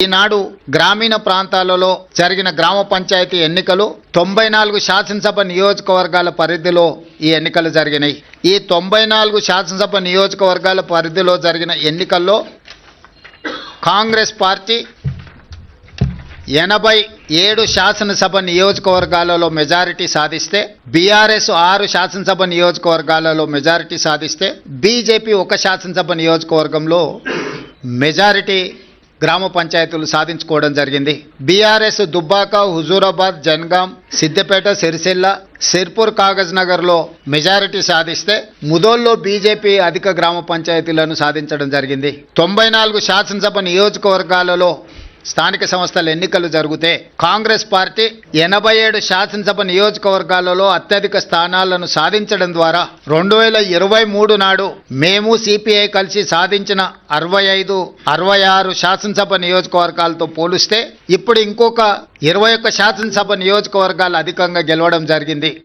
ఈనాడు గ్రామీణ ప్రాంతాలలో జరిగిన గ్రామ పంచాయతీ ఎన్నికలు 94 శాసనసభ నియోజకవర్గాల పరిధిలో ఈ ఎన్నికలు జరిగినాయి. ఈ 94 శాసనసభ నియోజకవర్గాల పరిధిలో జరిగిన ఎన్నికల్లో కాంగ్రెస్ పార్టీ 87 శాసనసభ నియోజకవర్గాలలో మెజారిటీ సాధిస్తే, బీఆర్ఎస్ 6 శాసనసభ నియోజకవర్గాలలో మెజారిటీ సాధిస్తే, బీజేపీ 1 శాసనసభ నియోజకవర్గంలో మెజారిటీ గ్రామ పంచాయతీలు సాధించుకోవడం జరిగింది. బీఆర్ఎస్ దుబ్బాక, హుజూరాబాద్, జన్గాం, సిద్దిపేట, సిరిసిల్ల, సిర్పూర్, కాగజ్ నగర్లో మెజారిటీ సాధిస్తే, ముదోల్లో బీజేపీ అధిక గ్రామ పంచాయతీలను సాధించడం జరిగింది. 94 శాసనసభ నియోజకవర్గాలలో స్థానిక సంస్థల ఎన్నికలు జరిగితే కాంగ్రెస్ పార్టీ 87 శాసనసభ నియోజకవర్గాలలో అత్యధిక స్థానాలను సాధించడం ద్వారా 2023 నాడు మేము సిపిఐ కలిసి సాధించిన 65, 66 శాసనసభ నియోజకవర్గాలతో పోలిస్తే ఇప్పుడు ఇంకొక 21 శాసనసభ నియోజకవర్గాలు అధికంగా గెలవడం జరిగింది.